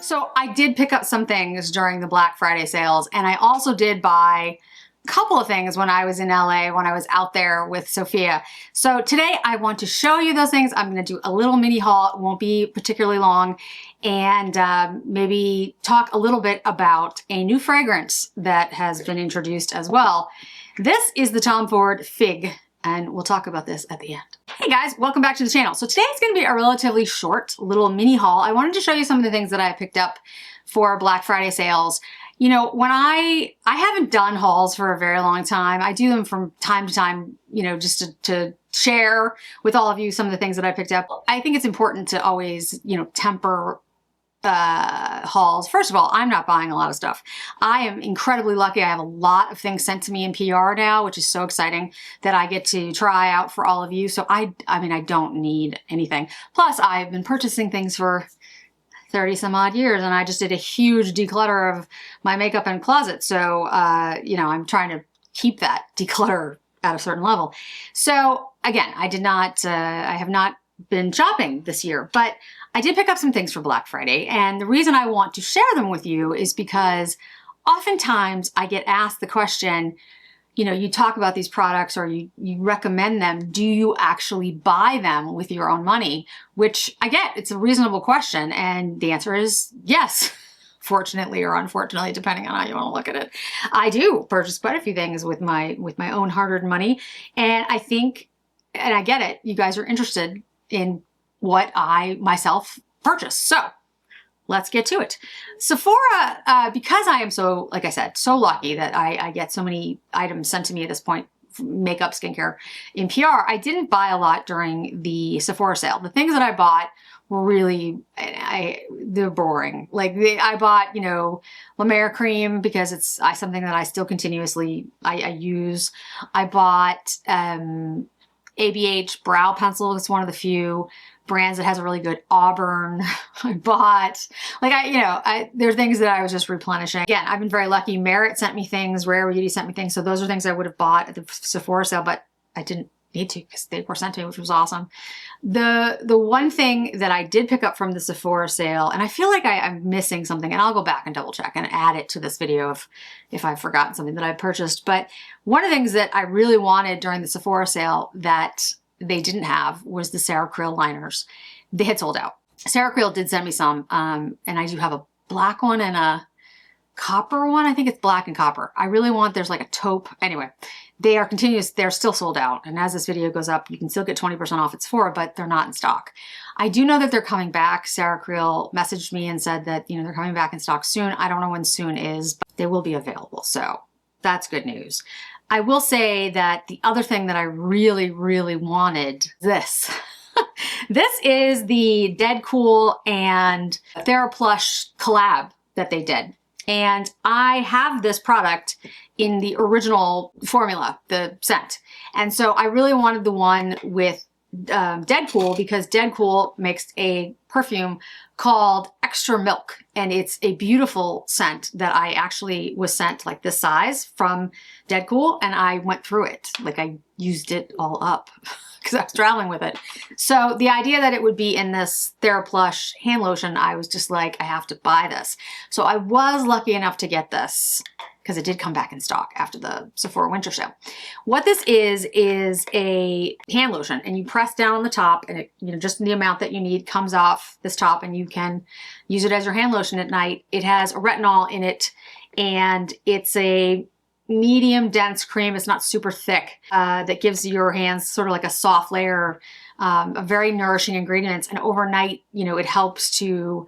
So I did pick up some things during the Black Friday sales, and I also did buy a couple of things when I was in LA, when I was out there with Sophia. So today I want to show you those things. I'm going to do a little mini haul. It won't be particularly long, and maybe talk a little bit about a new fragrance that has been introduced as well. This is the Tom Ford Figue, and we'll talk about this at the end. Hey guys, welcome back to the channel. So today is going to be a relatively short little mini haul. I wanted to show you some of the things that I picked up for Black Friday sales. You know, when I haven't done hauls for a very long time. I do them from time to time, you know, just to share with all of you some of the things that I picked up. I think it's important to always, you know, temper hauls. First of all, I'm not buying a lot of stuff. I am incredibly lucky. I have a lot of things sent to me in PR now, which is so exciting that I get to try out for all of you. So I mean, I don't need anything. Plus, I've been purchasing things for 30 some odd years, and I just did a huge declutter of my makeup and closet. So, you know, I'm trying to keep that declutter at a certain level. So again, I have not been shopping this year, but I did pick up some things for Black Friday, and the reason I want to share them with you is because oftentimes I get asked the question, you know, you talk about these products or you recommend them, do you actually buy them with your own money? Which I get, it's a reasonable question, and the answer is yes. Fortunately or unfortunately, depending on how you want to look at it. I do purchase quite a few things with my own hard-earned money, and I think, and I get it, you guys are interested in what I myself purchase. So let's get to it. Sephora, because I am so, like I said, so lucky that I get so many items sent to me at this point, makeup, skincare, in PR, I didn't buy a lot during the Sephora sale. The things that I bought were really, they're boring. Like I bought, you know, La Mer cream because it's something that I still continuously, I use. I bought ABH brow pencil. It's one of the few brands that has a really good auburn. I bought, like there are things that I was just replenishing. Again, I've been very lucky. Merit sent me things, Rare Beauty sent me things. So those are things I would have bought at the Sephora sale, but I didn't need to because they were sent to me, which was awesome. The one thing that I did pick up from the Sephora sale, and I feel like I'm missing something, and I'll go back and double check and add it to this video if I've forgotten something that I purchased. But one of the things that I really wanted during the Sephora sale that they didn't have was the Ceracril liners. They had sold out. Ceracril did send me some, and I do have a black one and a copper one. I think it's black and copper. I really want, there's like a taupe. Anyway, they are continuous. They're still sold out. And as this video goes up, you can still get 20% off at Sephora, but they're not in stock. I do know that they're coming back. Ceracril messaged me and said that, you know, they're coming back in stock soon. I don't know when soon is, but they will be available. So that's good news. I will say that the other thing that I really, really wanted, this. This is the Dead Cool and TheraPlush collab that they did. And I have this product in the original formula, the scent. And so I really wanted the one with Dead Cool because Dead Cool makes a perfume called Extra Milk, and it's a beautiful scent that I actually was sent like this size from Dead Cool, and I went through it. Like I used it all up because I was traveling with it. So the idea that it would be in this TheraPlush hand lotion, I was just like, I have to buy this. So I was lucky enough to get this because it did come back in stock after the Sephora winter sale. What this is a hand lotion, and you press down on the top, and it, you know, just the amount that you need comes off this top, and you can use it as your hand lotion at night. It has a retinol in it, and it's a medium dense cream. It's not super thick, that gives your hands sort of like a soft layer of very nourishing ingredients. And overnight, you know, it helps to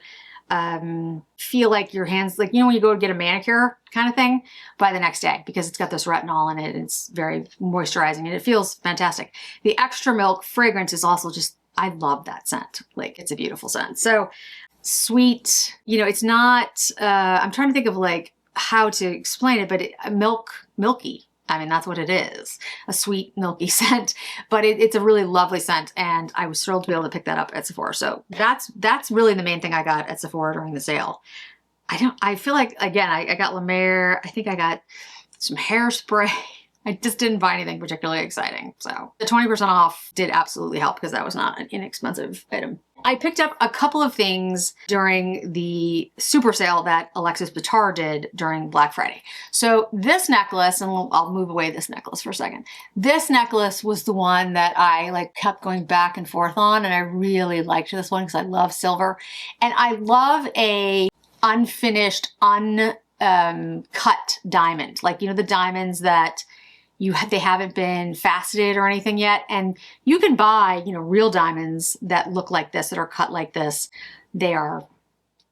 feel like your hands, like, you know, when you go to get a manicure kind of thing by the next day, because it's got this retinol in it and it's very moisturizing and it feels fantastic. The Extra Milk fragrance is also just, I love that scent. Like, it's a beautiful scent. So sweet, you know, it's not, I'm trying to think of like how to explain it, but milky. I mean, that's what it is, a sweet, milky scent, but it's a really lovely scent, and I was thrilled to be able to pick that up at Sephora. So that's really the main thing I got at Sephora during the sale. I feel like, again, I got La Mer. I think I got some hairspray. I just didn't buy anything particularly exciting. So the 20% off did absolutely help because that was not an inexpensive item. I picked up a couple of things during the super sale that Alexis Bittar did during Black Friday. So this necklace, and I'll move away this necklace for a second. This necklace was the one that I like kept going back and forth on, and I really liked this one because I love silver. And I love a unfinished, cut diamond. Like, you know, the diamonds that they haven't been faceted or anything yet. And you can buy, you know, real diamonds that look like this, that are cut like this. They are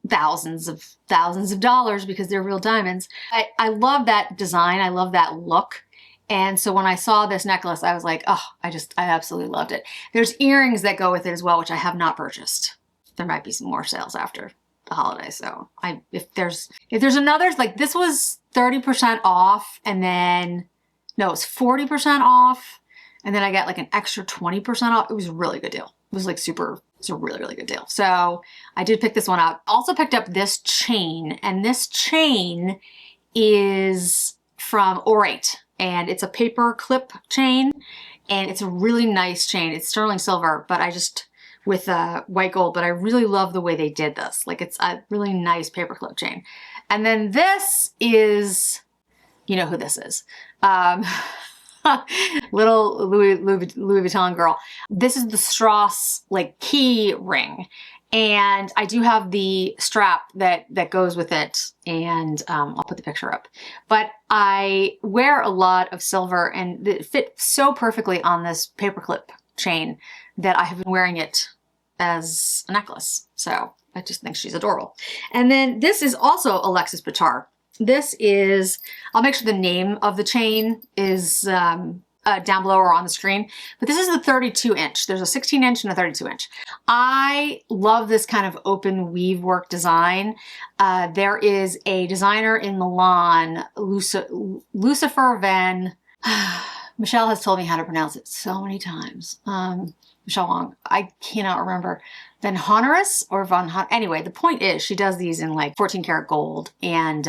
thousands of dollars because they're real diamonds. I love that design. I love that look. And so when I saw this necklace, I was like, oh, I absolutely loved it. There's earrings that go with it as well, which I have not purchased. There might be some more sales after the holidays. So if there's another, like this was 30% off, and then no, it was 40% off, and then I got like an extra 20% off. It was a really good deal. It was like it's a really, really good deal. So I did pick this one up. Also picked up this chain, and this chain is from Erotique, and it's a paper clip chain, and it's a really nice chain. It's sterling silver, but with white gold, but I really love the way they did this. Like, it's a really nice paper clip chain. And then this is, you know who this is. Little Louis Vuitton girl. This is the Strauss like key ring. And I do have the strap that goes with it, and I'll put the picture up. But I wear a lot of silver, and it fit so perfectly on this paperclip chain that I have been wearing it as a necklace. So I just think she's adorable. And then this is also Alexis Bittar. This is, I'll make sure the name of the chain is down below or on the screen, but this is the 32 inch. There's a 16 inch and a 32 inch. I love this kind of open weave work design. There is a designer in Milan, Lucifer Van, Michelle has told me how to pronounce it so many times. Michelle Wong, I cannot remember. Van Honoris or anyway, the point is she does these in like 14 karat gold, and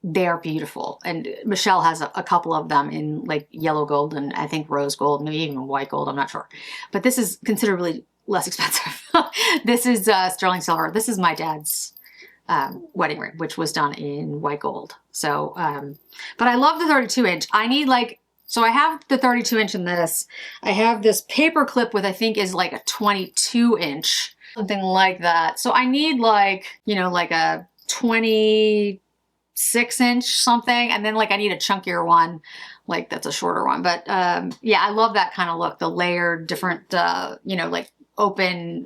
they are beautiful. And Michelle has a couple of them in like yellow gold and I think rose gold, maybe even white gold, I'm not sure. But this is considerably less expensive. This is sterling silver. This is my dad's wedding ring, which was done in white gold. So, but I love the 32 inch. I need like, so I have the 32 inch in this. I have this paper clip with, I think is like a 22 inch, something like that. So I need like, you know, like a 26 inch something. And then like I need a chunkier one, like that's a shorter one. But yeah, I love that kind of look, the layered different, you know, like open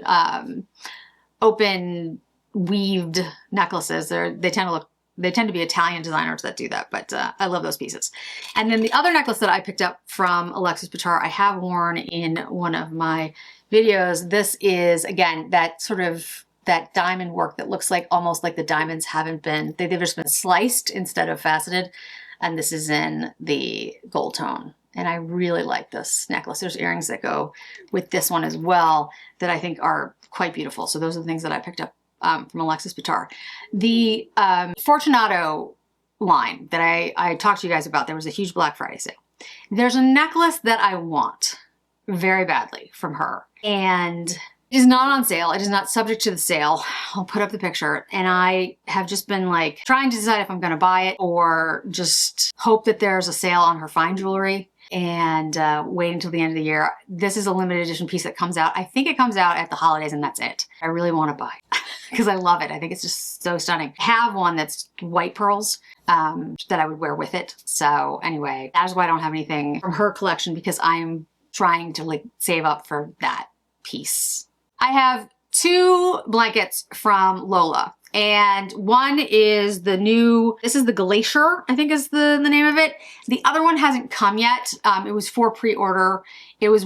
weaved necklaces. They tend to be Italian designers that do that, but I love those pieces. And then the other necklace that I picked up from Alexis Bittar, I have worn in one of my videos. This is, again, that sort of, that diamond work that looks like almost like the diamonds haven't been, they've just been sliced instead of faceted. And this is in the gold tone. And I really like this necklace. There's earrings that go with this one as well that I think are quite beautiful. So those are the things that I picked up from Alexis Bittar. The Fortunato line that I talked to you guys about, there was a huge Black Friday sale. There's a necklace that I want very badly from her, and it is not on sale. It is not subject to the sale. I'll put up the picture, and I have just been like trying to decide if I'm going to buy it or just hope that there's a sale on her fine jewelry and wait until the end of the year. This is a limited edition piece that comes out. I think it comes out at the holidays, and that's it. I really want to buy because I love it. I think it's just so stunning. I have one that's white pearls that I would wear with it. So anyway, that is why I don't have anything from her collection, because I'm trying to like save up for that piece. I have two blankets from Lola. And one is the new, this is the Glacier, I think is the name of it. The other one hasn't come yet. It was for pre-order. It was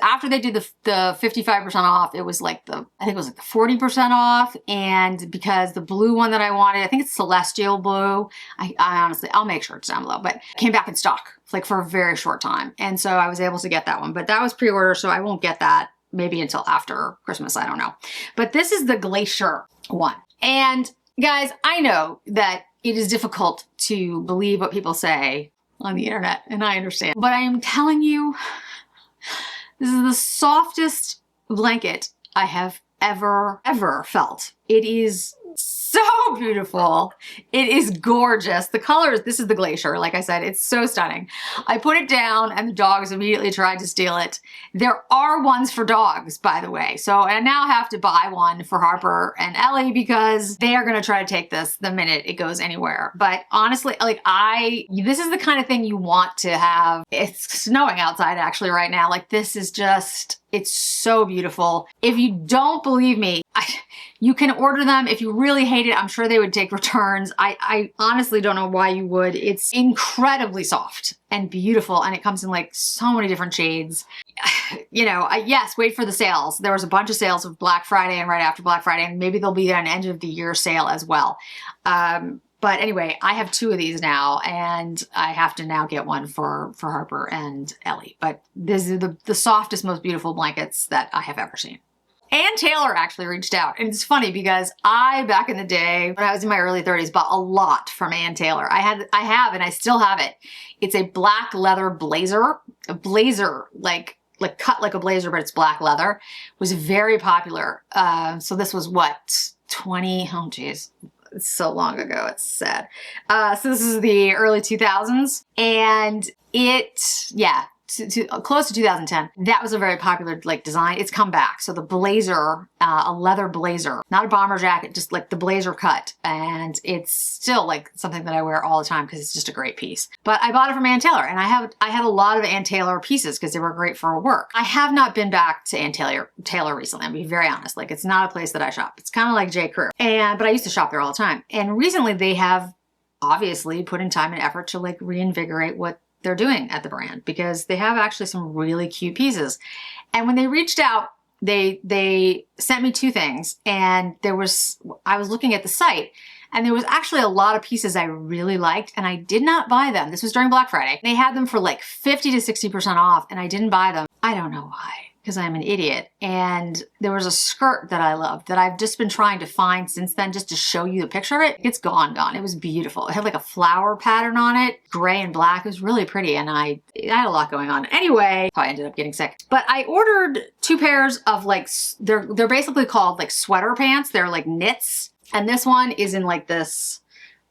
after they did the 55% off. It was like I think it was like the 40% off. And because the blue one that I wanted, I think it's Celestial Blue. I honestly, I'll make sure it's down below, but it came back in stock like for a very short time. And so I was able to get that one, but that was pre-order. So I won't get that maybe until after Christmas. I don't know. But this is the Glacier one. And Guys, I know that it is difficult to believe what people say on the internet, and I understand. But I am telling you, this is the softest blanket I have ever felt. It is so beautiful. It is gorgeous. The colors, this is the Glacier. Like I said, it's so stunning. I put it down and the dogs immediately tried to steal it. There are ones for dogs, by the way. So I now have to buy one for Harper and Ellie because they are going to try to take this the minute it goes anywhere. But honestly, like this is the kind of thing you want to have. It's snowing outside actually right now. Like this is just, it's so beautiful. If you don't believe me, you can order them. If you really hate it, I'm sure they would take returns. I honestly don't know why you would. It's incredibly soft and beautiful, and it comes in like so many different shades. You know, yes, wait for the sales. There was a bunch of sales of Black Friday and right after Black Friday, and maybe there'll be an end of the year sale as well. But anyway, I have 2 of these now, and I have to now get one for Harper and Ellie. But this is the softest, most beautiful blankets that I have ever seen. Ann Taylor actually reached out. And it's funny because I, back in the day, when I was in my early 30s, bought a lot from Ann Taylor. I have, and I still have it. It's a black leather blazer. A blazer, like cut like a blazer, but it's black leather. It was very popular. So this was what, 20, oh geez. It's so long ago, it's sad. So this is the early 2000s, and close to 2010. That was a very popular like design. It's come back. So the blazer, a leather blazer, not a bomber jacket, just like the blazer cut. And it's still like something that I wear all the time because it's just a great piece. But I bought it from Ann Taylor, and I had a lot of Ann Taylor pieces because they were great for work. I have not been back to Ann Taylor recently. I'll be very honest. Like it's not a place that I shop. It's kind of like J. Crew. But I used to shop there all the time. And recently they have obviously put in time and effort to like reinvigorate what they're doing at the brand, because they have actually some really cute pieces. And when they reached out, they sent me 2 things, and I was looking at the site, and there was actually a lot of pieces I really liked, and I did not buy them. This was during Black Friday. They had them for like 50 to 60% off, and I didn't buy them. I don't know why, because I'm an idiot. And there was a skirt that I loved that I've just been trying to find since then, just to show you the picture of it. It's gone. It was beautiful. It had like a flower pattern on it, gray and black. It was really pretty, and I had a lot going on. Anyway, I ended up getting sick. But I ordered 2 pairs of like, they're basically called like sweater pants. They're like knits. And this one is in like this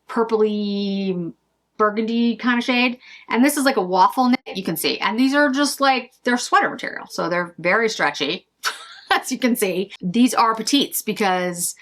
purpley burgundy kind of shade. And this is like a waffle knit, you can see. And these are just like, they're sweater material. So they're very stretchy, as you can see. These are petites because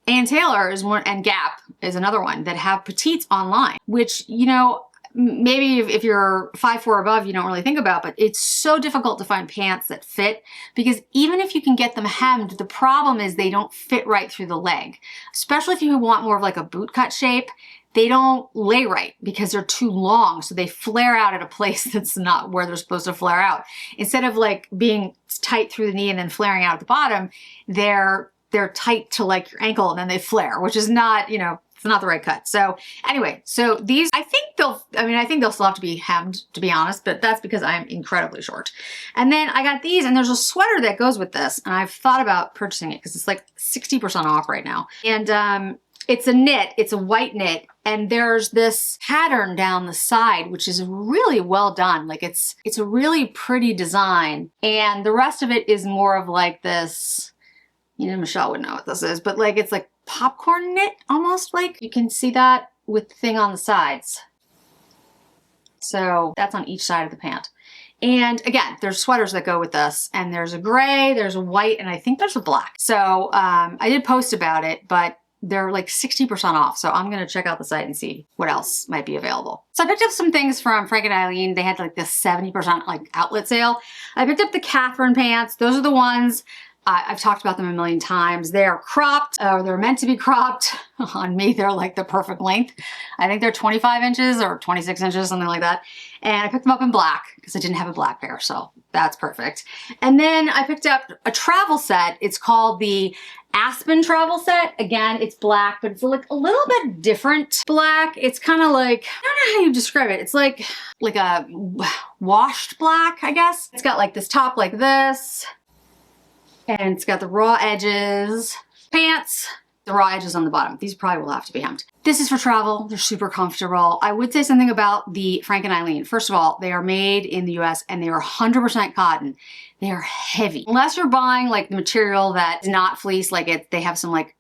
Ann Taylor is one, and Gap is another one that have petites online, which, you know, maybe if you're 5'4" or above, you don't really think about, but it's so difficult to find pants that fit, because even if you can get them hemmed, the problem is they don't fit right through the leg. Especially if you want more of like a boot cut shape, they don't lay right because they're too long. So they flare out at a place that's not where they're supposed to flare out. Instead of like being tight through the knee and then flaring out at the bottom, they're tight to like your ankle and then they flare, which is not, you know, it's not the right cut. So anyway, so these, I think they'll still have to be hemmed, to be honest, but that's because I'm incredibly short. And then I got these, and there's a sweater that goes with this, and I've thought about purchasing it because it's like 60% off right now. And it's a knit, it's a white knit, and there's this pattern down the side, which is really well done. Like it's a really pretty design. And the rest of it is more of like this, you know, Michelle would know what this is, but like, it's like popcorn knit, almost. Like you can see that with the thing on the sides. So that's on each side of the pant. And again, there's sweaters that go with this, and there's a gray, there's a white, and I think there's a black. So I did post about it, but they're like 60% off. So I'm going to check out the site and see what else might be available. So I picked up some things from Frank and Eileen. They had like this 70% like outlet sale. I picked up the Catherine pants. Those are the ones, I've talked about them a million times. They are cropped, or they're meant to be cropped. On me, they're like the perfect length. I think they're 25 inches or 26 inches, something like that. And I picked them up in black because I didn't have a black pair, so that's perfect. And then I picked up a travel set. It's called the Aspen travel set. Again, it's black, but it's like a little bit different black. It's kind of like, I don't know how you describe it. It's like a washed black, I guess. It's got like this top like this, and it's got the raw edges. Pants, the raw edges on the bottom. These probably will have to be hemmed. This is for travel. They're super comfortable. I would say something about the Frank and Eileen. First of all, they are made in the US and they are 100% cotton. They are heavy. Unless you're buying like the material that is not fleece, like they have some like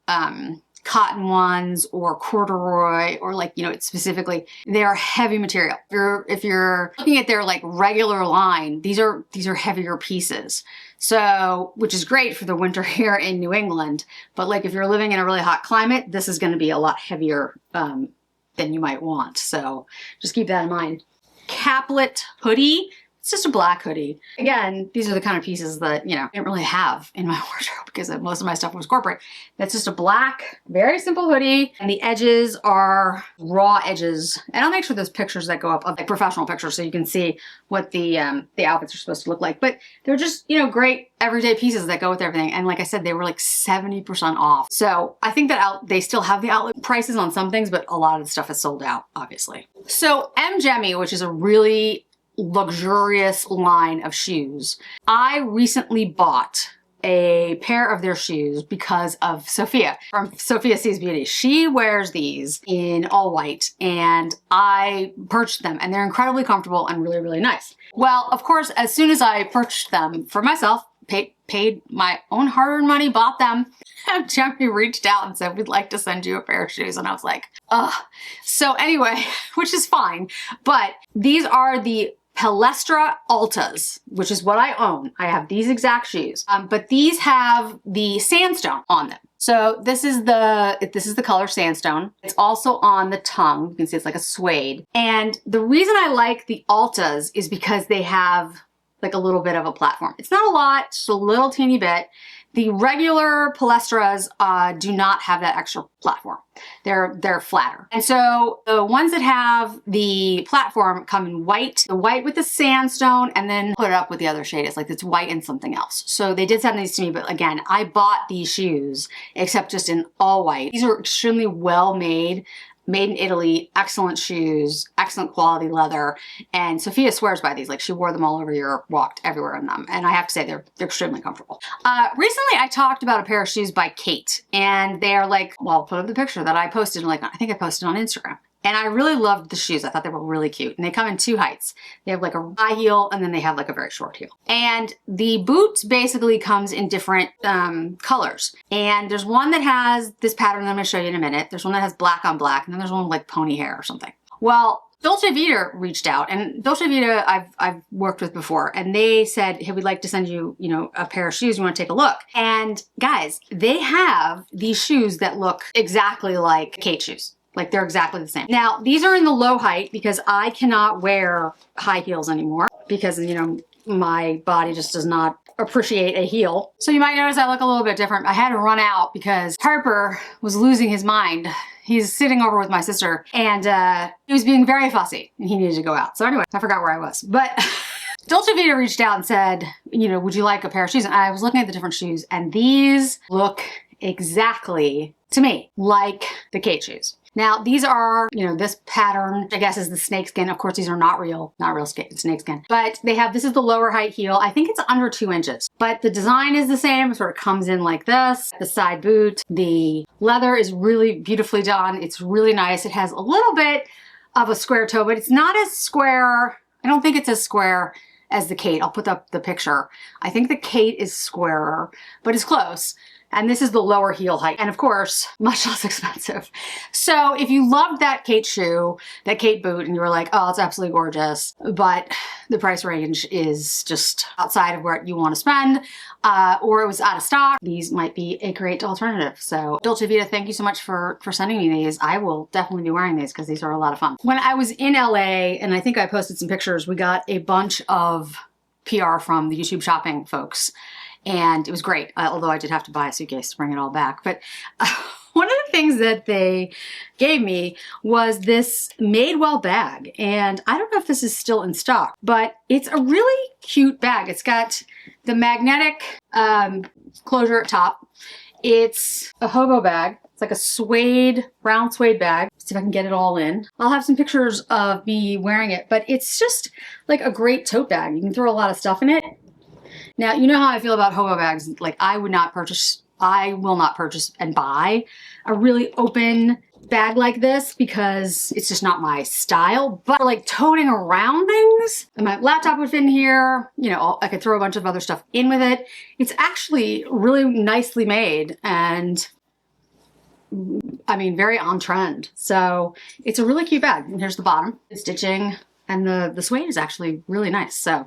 cotton ones or corduroy or like, you know, it's specifically, they are heavy material. If you're looking at their like regular line, these are heavier pieces. So, which is great for the winter here in New England. But like if you're living in a really hot climate, this is going to be a lot heavier than you might want. So just keep that in mind. Caplet hoodie. It's just a black hoodie. Again, these are the kind of pieces that, you know, I didn't really have in my wardrobe because most of my stuff was corporate. That's just a black, very simple hoodie. And the edges are raw edges. And I'll make sure there's pictures that go up, like professional pictures, so you can see what the outfits are supposed to look like. But they're just, you know, great everyday pieces that go with everything. And like I said, they were like 70% off. So I think that they still have the outlet prices on some things, but a lot of the stuff is sold out, obviously. So Gemi, which is a really luxurious line of shoes. I recently bought a pair of their shoes because of Sophia from Sophia Sees Beauty. She wears these in all white and I purchased them and they're incredibly comfortable and really, really nice. Well, of course, as soon as I purchased them for myself, paid my own hard-earned money, bought them, Gemi reached out and said, we'd like to send you a pair of shoes. And I was like, ugh. So anyway, which is fine, but these are the Palestra Altas, which is what I own. I have these exact shoes, but these have the sandstone on them. So this is the color sandstone. It's also on the tongue. You can see it's like a suede. And the reason I like the Altas is because they have like a little bit of a platform. It's not a lot, just a little teeny bit. The regular Palestras do not have that extra platform. They're flatter. And so the ones that have the platform come in white, the white with the sandstone, and then put it up with the other shade. It's like it's white and something else. So they did send these to me, but again, I bought these shoes, except just in all white. These are extremely well made. Made in Italy, excellent shoes, excellent quality leather. And Sophia swears by these. Like she wore them all over Europe, walked everywhere in them. And I have to say they're extremely comfortable. Recently I talked about a pair of shoes by Khaite and they're like, well, I'll put up the picture that I posted, like I think I posted on Instagram. And I really loved the shoes. I thought they were really cute. And they come in two heights. They have like a high heel and then they have like a very short heel. And the boot basically comes in different colors. And there's one that has this pattern that I'm gonna show you in a minute. There's one that has black on black. And then there's one with like pony hair or something. Well, Dolce Vita reached out, and Dolce Vita I've worked with before, and they said, hey, we'd like to send you, you know, a pair of shoes. You want to take a look? And guys, they have these shoes that look exactly like Khaite shoes. Like they're exactly the same. Now, these are in the low height because I cannot wear high heels anymore because, you know, my body just does not appreciate a heel. So you might notice I look a little bit different. I had to run out because Harper was losing his mind. He's sitting over with my sister and he was being very fussy and he needed to go out. So anyway, I forgot where I was. But Dolce Vita reached out and said, you know, would you like a pair of shoes? And I was looking at the different shoes and these look exactly to me like the Khaite shoes. Now, these are, you know, this pattern, I guess, is the snakeskin. Of course, these are not real snakeskin. But they have, this is the lower height heel. I think it's under 2 inches. But the design is the same. It sort of comes in like this. The side boot. The leather is really beautifully done. It's really nice. It has a little bit of a square toe, but it's not as square. I don't think it's as square as the Khaite. I'll put up the picture. I think the Khaite is squarer, but it's close. And this is the lower heel height. And of course, much less expensive. So if you loved that Khaite shoe, that Khaite boot, and you were like, oh, it's absolutely gorgeous, but the price range is just outside of what you want to spend, or it was out of stock, these might be a great alternative. So Dolce Vita, thank you so much for sending me these. I will definitely be wearing these because these are a lot of fun. When I was in LA, and I think I posted some pictures, we got a bunch of PR from the YouTube shopping folks. And it was great, although I did have to buy a suitcase to bring it all back. But one of the things that they gave me was this Madewell bag. And I don't know if this is still in stock, but it's a really cute bag. It's got the magnetic closure at top. It's a hobo bag. It's like a suede, round suede bag. Let's see if I can get it all in. I'll have some pictures of me wearing it, but it's just like a great tote bag. You can throw a lot of stuff in it. Now, you know how I feel about hobo bags. Like, I would not purchase I will not purchase and buy a really open bag like this because it's just not my style. But for like toting around things, and my laptop would fit in here, you know, I could throw a bunch of other stuff in with it. It's actually really nicely made and I mean, very on trend. So it's a really cute bag. And here's the bottom, the stitching, and the suede is actually really nice. So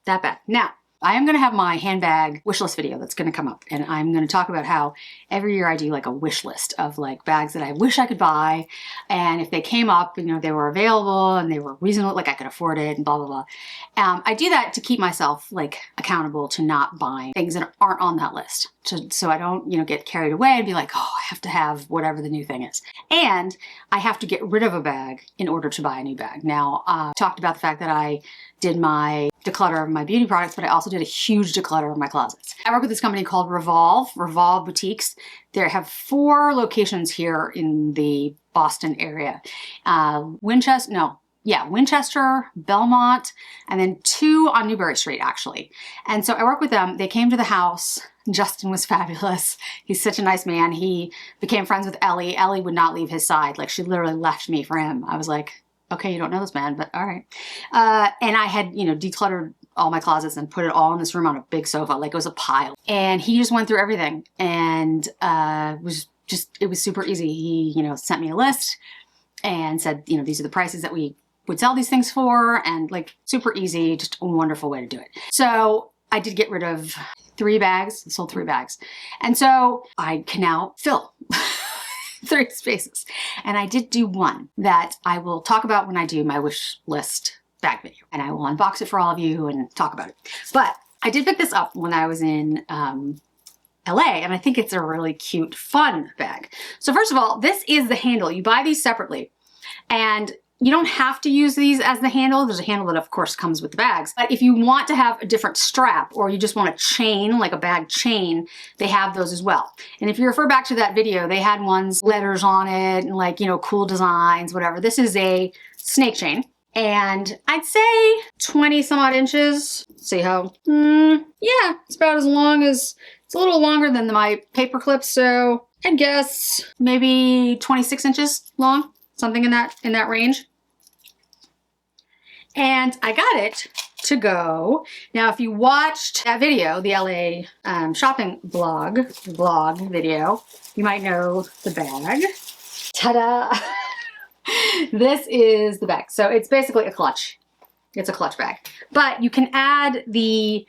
that bag. Now, I am going to have my handbag wish list video that's going to come up, and I'm going to talk about how every year I do like a wish list of like bags that I wish I could buy, and if they came up, you know, they were available and they were reasonable, like I could afford it and blah, blah, blah. I do that to keep myself like accountable to not buying things that aren't on that list, so I don't, you know, get carried away and be like, oh, I have to have whatever the new thing is. And I have to get rid of a bag in order to buy a new bag. Now, talked about the fact that I did my declutter of my beauty products, but I also did a huge declutter of my closets. I work with this company called Revolve Boutiques. They have 4 locations here in the Boston area. Winchester, Belmont, and then 2 on Newbury Street, actually. And so I work with them. They came to the house. Justin was fabulous. He's such a nice man. He became friends with Ellie. Ellie would not leave his side. Like, she literally left me for him. I was like, okay, you don't know this man, but all right. And I had, you know, decluttered all my closets and put it all in this room on a big sofa, like it was a pile. And he just went through everything, and it was super easy. He, you know, sent me a list and said, you know, these are the prices that we would sell these things for, and like super easy, just a wonderful way to do it. So I did get rid of 3 bags, sold 3 bags. And so I can now fill 3 spaces. And I did do one that I will talk about when I do my wish list bag video. And I will unbox it for all of you and talk about it. But I did pick this up when I was in LA, and I think it's a really cute, fun bag. So first of all, this is the handle. You buy these separately. And you don't have to use these as the handle. There's a handle that of course comes with the bags. But if you want to have a different strap, or you just want a chain, like a bag chain, they have those as well. And if you refer back to that video, they had ones, letters on it, and like, you know, cool designs, whatever. This is a snake chain. And I'd say 20 some odd inches. See how, yeah, it's about as long as, it's a little longer than my paper clips. So I'd guess maybe 26 inches long. Something in that range. And I got it to go. Now, if you watched that video, the LA shopping vlog video, you might know the bag. Ta-da! This is the bag. So it's basically a clutch. It's a clutch bag. But you can add the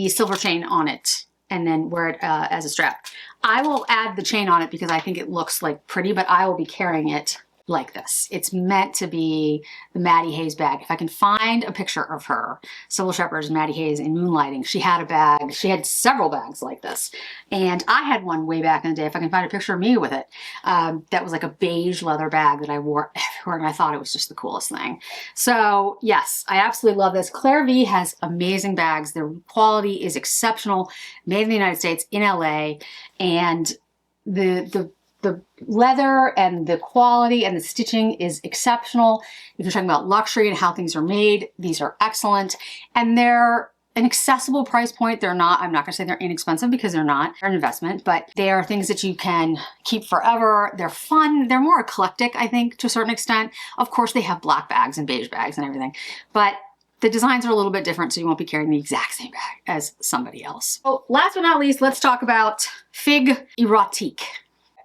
silver chain on it and then wear it as a strap. I will add the chain on it because I think it looks like pretty, but I will be carrying it like this. It's meant to be the Maddie Hayes bag. If I can find a picture of her, Sybil Shepherd's Maddie Hayes in Moonlighting, she had a bag. She had several bags like this. And I had one way back in the day. If I can find a picture of me with it, that was like a beige leather bag that I wore everywhere, and I thought it was just the coolest thing. So yes, I absolutely love this. Claire V has amazing bags. Their quality is exceptional, made in the United States in LA, and the leather and the quality and the stitching is exceptional. If you're talking about luxury and how things are made, these are excellent. And they're an accessible price point. They're not, I'm not gonna say they're inexpensive because they're not. They're an investment, but they are things that you can keep forever. They're fun. They're more eclectic, I think, to a certain extent. Of course, they have black bags and beige bags and everything, but the designs are a little bit different, so you won't be carrying the exact same bag as somebody else. So last but not least, let's talk about Figue Érotique.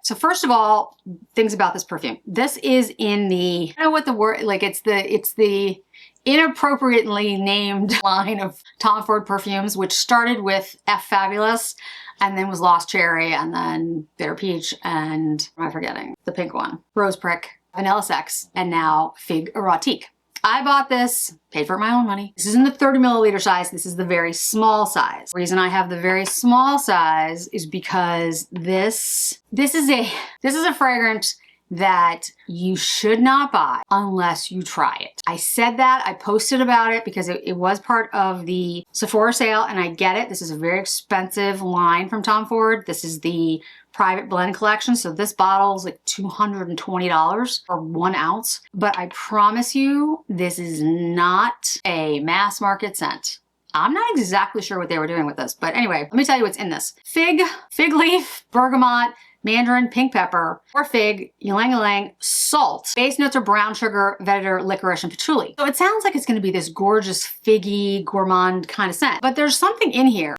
So first of all, things about this perfume. This is in the, I don't know what the word, like it's the inappropriately named line of Tom Ford perfumes, which started with F Fabulous and then was Lost Cherry and then Bitter Peach and, what am I forgetting? The pink one, Rose Prick, Vanilla Sex, and now Figue Érotique. I bought this, paid for it my own money. This is in the 30 milliliter size. This is the very small size. The reason I have the very small size is because this is a fragrance that you should not buy unless you try it. I said that, I posted about it because it was part of the Sephora sale, and I get it. This is a very expensive line from Tom Ford. This is the private blend collection. So this bottle is like $220 for 1 ounce. But I promise you, this is not a mass market scent. I'm not exactly sure what they were doing with this, but anyway, let me tell you what's in this. Fig, fig leaf, bergamot, mandarin, pink pepper, or fig, ylang-ylang, salt. Base notes are brown sugar, vetiver, licorice, and patchouli. So it sounds like it's gonna be this gorgeous figgy, gourmand kind of scent, but there's something in here.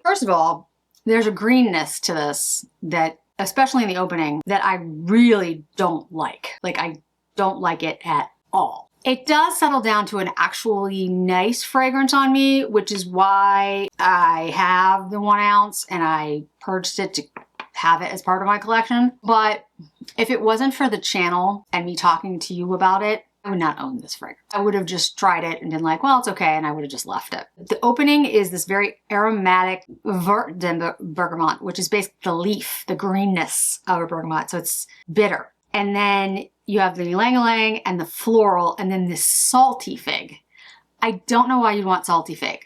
First of all, there's a greenness to this that, especially in the opening, that I really don't like. Like, I don't like it at all. It does settle down to an actually nice fragrance on me, which is why I have the 1 ounce and I purchased it to have it as part of my collection. But if it wasn't for the channel and me talking to you about it, I would not own this fragrance. I would have just tried it and been like, well, it's okay, and I would have just left it. The opening is this very aromatic bergamot, which is basically the leaf, the greenness of a bergamot, so it's bitter. And then you have the ylang-ylang and the floral, and then this salty fig. I don't know why you'd want salty fig.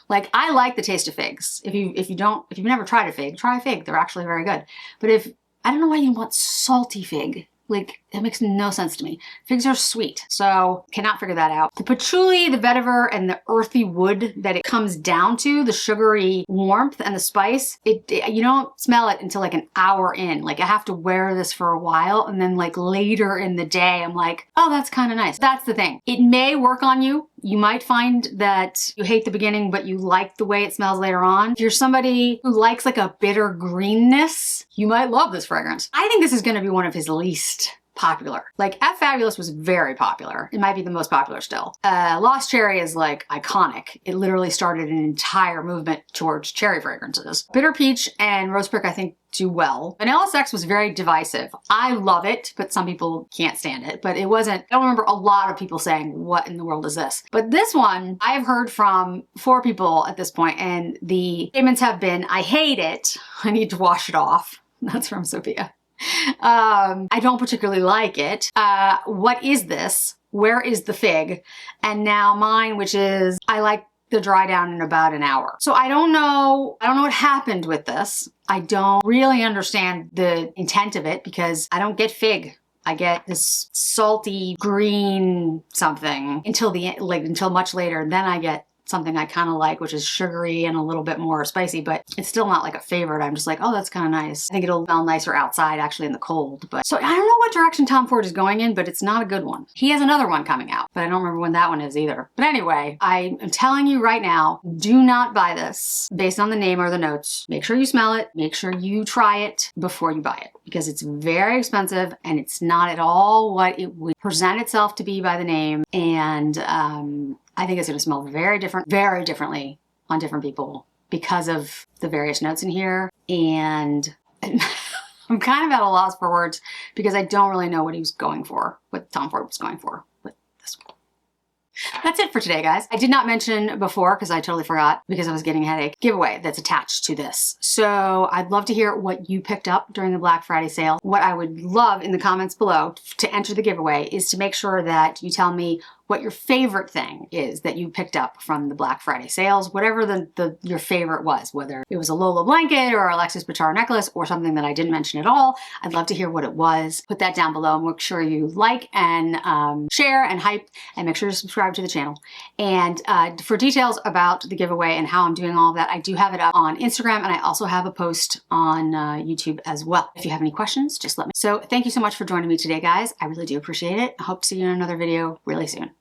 Like, I like the taste of figs. If you've never tried a fig, try a fig. They're actually very good. But I don't know why you want salty fig. Like, it makes no sense to me. Figs are sweet, so cannot figure that out. The patchouli, the vetiver, and the earthy wood that it comes down to, the sugary warmth and the spice, you don't smell it until like an hour in. Like, I have to wear this for a while, and then like later in the day, I'm like, oh, that's kind of nice. That's the thing. It may work on you. You might find that you hate the beginning, but you like the way it smells later on. If you're somebody who likes like a bitter greenness, you might love this fragrance. I think this is gonna be one of his least popular. Like, F Fabulous was very popular. It might be the most popular still. Lost Cherry is like iconic. It literally started an entire movement towards cherry fragrances. Bitter Peach and Rose Prick, I think, do well. Vanilla Sex was very divisive. I love it, but some people can't stand it. But it wasn't, I don't remember a lot of people saying, what in the world is this? But this one, I've heard from 4 people at this point, and the statements have been, I hate it. I need to wash it off. That's from Sophia. I don't particularly like it. What is this? Where is the fig? And now mine, which is, I like the dry down in about an hour. So I don't know what happened with this. I don't really understand the intent of it because I don't get fig. I get this salty green something until much later. Then I get something I kind of like, which is sugary and a little bit more spicy, but it's still not like a favorite. I'm just like, oh, that's kind of nice. I think it'll smell nicer outside actually in the cold. But so I don't know what direction Tom Ford is going in, but it's not a good one. He has another one coming out, but I don't remember when that one is either. But anyway, I am telling you right now, do not buy this based on the name or the notes. Make sure you smell it. Make sure you try it before you buy it because it's very expensive and it's not at all what it would present itself to be by the name. And, I think it's going to smell very differently on different people because of the various notes in here. And I'm kind of at a loss for words because I don't really know what he was going for, what Tom Ford was going for with this one. That's it for today, guys. I did not mention before because I totally forgot because I was getting a headache giveaway that's attached to this. So I'd love to hear what you picked up during the Black Friday sale. What I would love in the comments below to enter the giveaway is to make sure that you tell me what your favorite thing is that you picked up from the Black Friday sales, whatever your favorite was, whether it was a Lola blanket or Alexis Bittar necklace or something that I didn't mention at all. I'd love to hear what it was. Put that down below and make sure you like and share and hype and make sure to subscribe to the channel. And for details about the giveaway and how I'm doing all of that, I do have it up on Instagram and I also have a post on YouTube as well. If you have any questions, just let me know. So thank you so much for joining me today, guys. I really do appreciate it. I hope to see you in another video really soon.